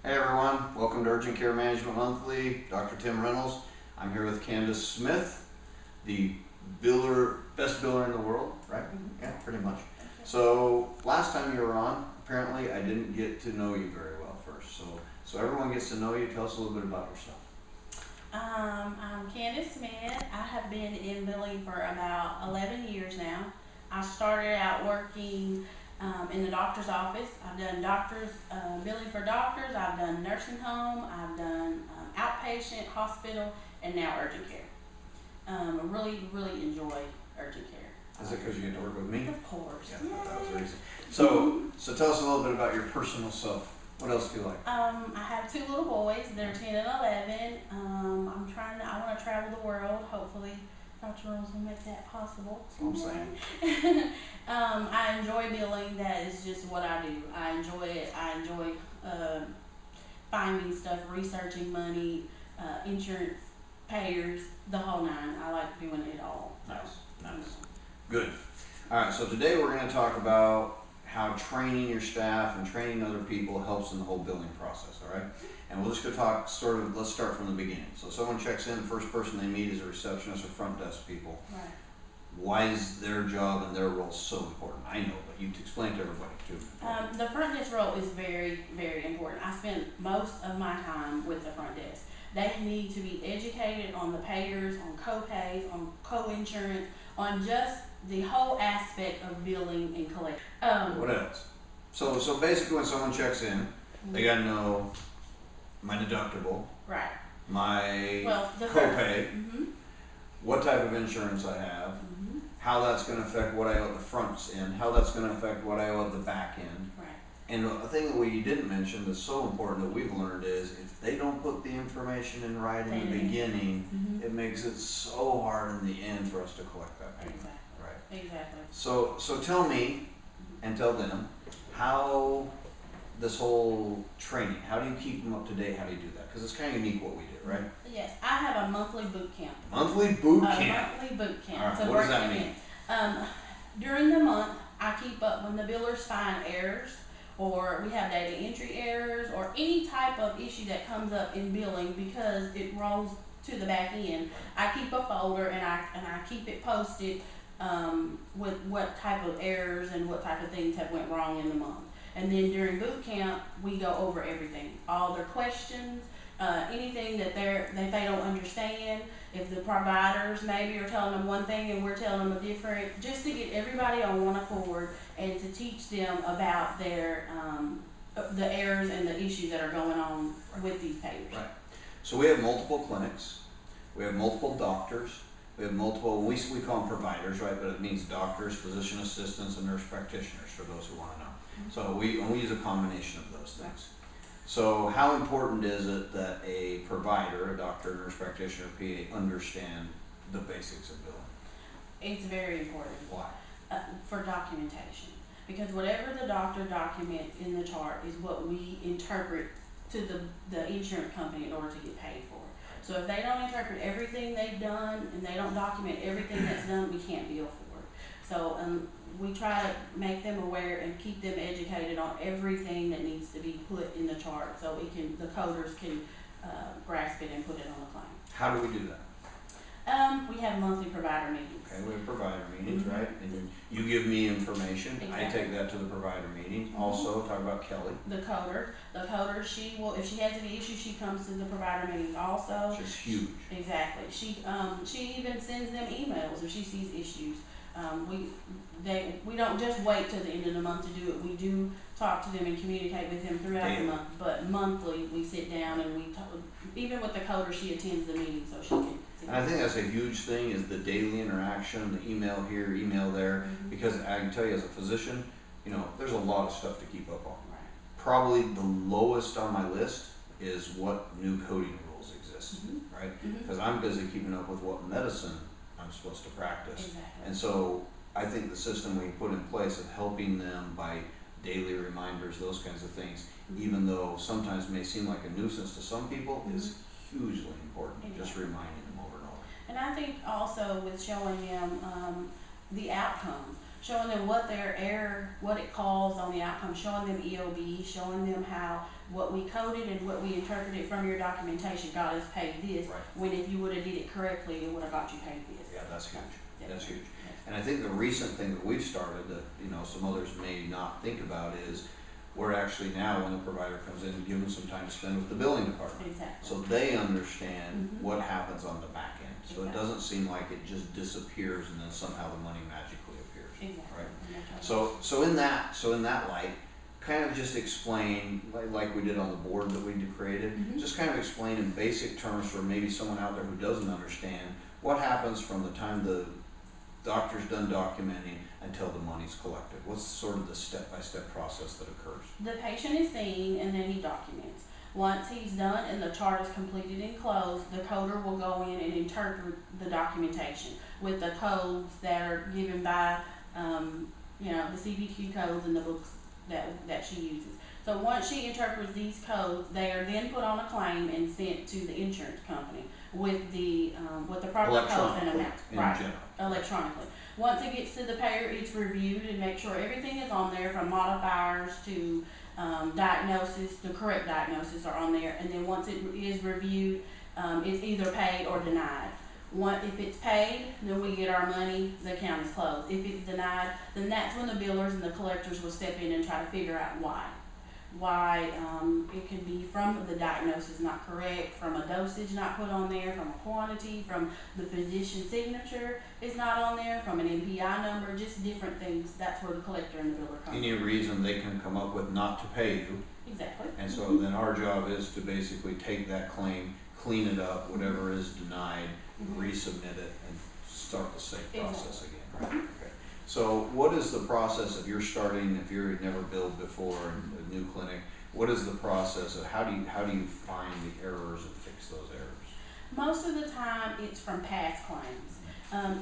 Hey everyone, welcome to Urgent Care Management Monthly. Dr. Tim Reynolds. I'm here with Candice Smith, the best biller in the world, right? Yeah, pretty much. So last time you were on, apparently I didn't get to know you very well first. So everyone gets to know you. Tell us a little bit about yourself. I'm Candice Smith. I have been in billing for about 11 years now. I started out working in the doctor's office. I've done billing for doctors. I've done nursing home. I've done outpatient, hospital, and now urgent care. I really enjoy urgent care. Is it because you get to work with me? Of course. Yeah, that was the reason. So tell us a little bit about your personal self. What else do you like? I have two little boys. They're 10 and 11. I want to travel the world. Hopefully, Dr. Reynolds will make that possible. That's what I'm saying. I enjoy billing. That is just what I do. I enjoy it. I enjoy finding stuff, researching money, insurance, payers, the whole nine. I like doing it all. Nice. Good. All right, so today we're going to talk about how training your staff and training other people helps in the whole billing process, all right? And we'll just go talk let's start from the beginning. So someone checks in, the first person they meet is a receptionist or front desk people. Right. Why is their job and their role so important? I know, but you explain to everybody too. The front desk role is very, very important. I spend most of my time with the front desk. They need to be educated on the payers, on co-pays, on co-insurance, on just the whole aspect of billing and collection. What else? So basically when someone checks in, they got to know my deductible, right? My copay, what type of insurance I have, how that's going to affect what I owe at the front end, how that's going to affect what I owe at the back end. Right. And a thing that we didn't mention that's so important that we've learned is if they don't put the information in writing in the beginning, it makes it so hard in the end for us to collect that payment. Exactly. Right. Exactly. So tell me and tell them how this whole training, how do you keep them up to date? How do you do that? Because it's kind of unique what we do, right? Yes, I have a monthly boot camp. Monthly boot camp? Monthly boot camp. All right, So what does that mean? During the month, I keep up when the billers find errors, or we have data entry errors, or any type of issue that comes up in billing because it rolls to the back end. I keep a folder and I keep it posted with what type of errors and what type of things have went wrong in the month. And then during boot camp, we go over everything, all their questions, anything that they don't understand. If the providers maybe are telling them one thing and we're telling them a different, just to get everybody on one accord and to teach them about their the errors and the issues that are going on with these payers. Right. So we have multiple clinics, we have multiple doctors, we have multiple, we call them providers, right? But it means doctors, physician assistants, and nurse practitioners for those who want to know. So we use a combination of those things. So how important is it that a provider, a doctor, nurse practitioner, PA, understand the basics of billing? It's very important. Why? For documentation. Because whatever the doctor documents in the chart is what we interpret to the insurance company in order to get paid for it. So if they don't interpret everything they've done and they don't document everything that's done, we can't bill for it. So we try to make them aware and keep them educated on everything that needs to be put in the chart so the coders can grasp it and put it on the claim. How do we do that? We have monthly provider meetings. Okay, we have provider meetings, right? And you give me information. Exactly. I take that to the provider meeting. Also, talk about Kelly. The coder, she will, if she has any issues, she comes to the provider meetings also. Which is huge. Exactly. She even sends them emails if she sees issues. We don't just wait till the end of the month to do it. We do talk to them and communicate with them throughout the month. But monthly, we sit down and we talk. Even with the coder, she attends the meeting so she can. And I think that's a huge thing is the daily interaction, the email here, email there. Because I can tell you as a physician, there's a lot of stuff to keep up on. Right. Probably the lowest on my list is what new coding rules exist, right? Because I'm busy keeping up with what medicine I'm supposed to practice. Exactly. And so I think the system we put in place of helping them by daily reminders, those kinds of things, even though sometimes may seem like a nuisance to some people, is hugely important. Just reminding them over and over. And I think also with showing them the outcomes. showing them what their error, what it caused on the outcome, showing them EOB, showing them how what we coded and what we interpreted from your documentation got us paid this, Right. when if you would have did it correctly, it would have got you paid this. Yeah, that's huge. Yeah. That's huge. And I think the recent thing that we've started that, you know, some others may not think about is we're actually now, when the provider comes in, give them some time to spend with the billing department. Exactly. So they understand Mhm. what happens on the back end. So it Exactly. doesn't seem like it just disappears and then somehow the money magically appears. Exactly. Right? And that's right. So in that light, kind of just explain, like we did on the board that we created, Mhm. just kind of explain in basic terms for maybe someone out there who doesn't understand what happens from the time the doctor's done documenting until the money's collected. What's sort of the step-by-step process that occurs? The patient is seen and then he documents. Once he's done and the chart is completed and closed, the coder will go in and interpret the documentation with the codes that are given by, you know, the CPQ codes and the books that she uses. So once she interprets these codes, they are then put on a claim and sent to the insurance company with the proper codes and amounts. In Right. general. Electronically. Once it gets to the payer, it's reviewed and make sure everything is on there, from modifiers to diagnosis, the correct diagnosis are on there. And then once it is reviewed, it's either paid or denied. If it's paid, then we get our money, the account is closed. If it's denied, then that's when the billers and the collectors will step in and try to figure out why. It could be from the diagnosis not correct, from a dosage not put on there, from a quantity, from the physician's signature is not on there, from an NPI number, just different things. That's where the collector and the biller come. Any reason they can come up with not to pay you, Exactly. and so then our job is to basically take that claim, clean it up, whatever is denied, Mhm. resubmit it, and start the same process again, right? Mhm. Okay. So what is the process if you're starting, if you've never billed before in a new clinic, what is the process of how do you find the errors and fix those errors? Most of the time, it's from past claims.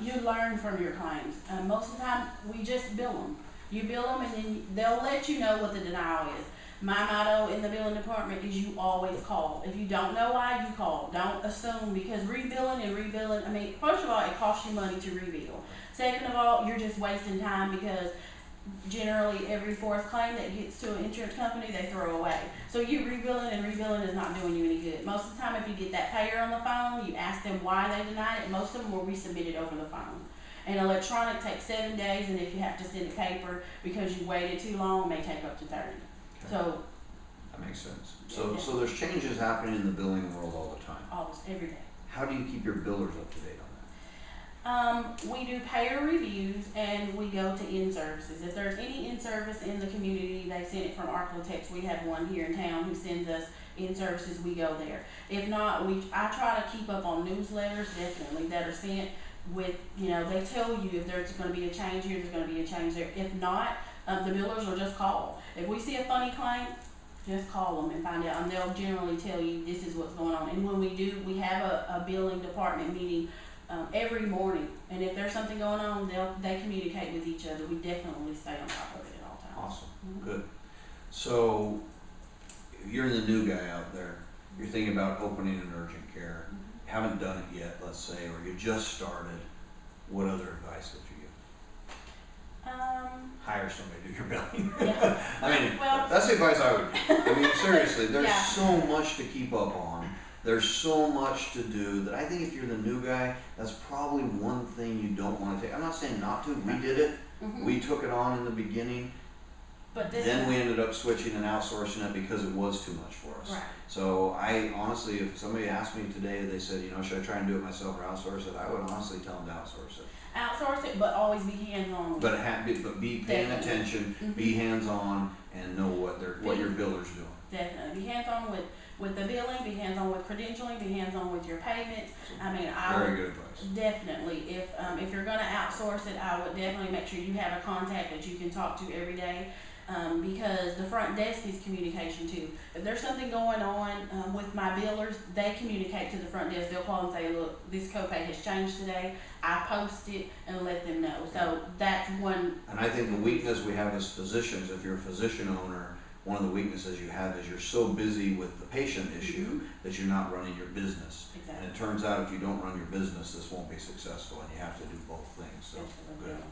You learn from your claims. Most of the time, we just bill them. You bill them, and then they'll let you know what the denial is. My motto in the billing department is you always call. If you don't know why, you call. Don't assume, because rebilling, I mean, first of all, it costs you money to rebill. Second of all, you're just wasting time, because generally every fourth claim that gets to an insurance company, they throw away. So you rebilling is not doing you any good. Most of the time, if you get that payer on the phone, you ask them why they denied it, most of them will resubmit it over the phone. And electronic takes 7 days, and if you have to send it paper because you waited too long, it may take up to 30. Okay. So That makes sense. Yeah. So there's changes happening in the billing world all the time. almost every day. How do you keep your billers up to date on We do payer reviews, and we go to in-services. If there's any in-service in the community, they send it from Arclotex. We have one here in town who sends us in-services, we go there. If not, I try to keep up on newsletters, definitely, that are sent with, you know, they tell you if there's gonna be a change here, there's gonna be a change there. If not, the billers will just call. If we see a funny claim, just call them and find out, and they'll generally tell you this is what's going on. And when we do, we have a billing department meeting every morning, and if there's something going on, they communicate with each other. We definitely stay on top of it at all that? times. Awesome, Mhm. good. So you're the new guy out there. You're thinking about opening an urgent care. Mhm. Haven't done it yet, let's say, or you just started. What other advice would you give? Hire somebody to do your billing. Yeah. I mean, Well- that's the advice I would give. I mean, seriously, there's Yeah. so much to keep up on. There's so much to do that I think if you're the new guy, that's probably one thing you don't want to take. I'm not saying not to. We did it. Mhm. We took it on in the beginning. But this Then we ended up switching and outsourcing it because it was too much for us. Right. So I honestly, if somebody asked me today, they said, you know, should I try and do it myself or outsource it? I would honestly tell them to outsource it. outsource it, but always be hands-on. But be paying Definitely. attention, Mhm. be hands-on, and know what your biller's doing. Definitely. Be hands-on with the billing, be hands-on with credentialing, be hands-on with your payments. I mean, Very good advice. definitely, if you're gonna outsource it, I would definitely make sure you have a contact that you can talk to every day, because the front desk is communication too. If there's something going on with my billers, they communicate to the front desk. They'll call and say, look, this copay has changed today. I post it and let them know. So that's one. And I think the weakness we have as physicians, if you're a physician owner, one of the weaknesses you have is you're so busy with the patient issue that you're not running your business. Exactly. And it turns out if you don't run your business, this won't be successful, and you have to do both things. So, Definitely. good.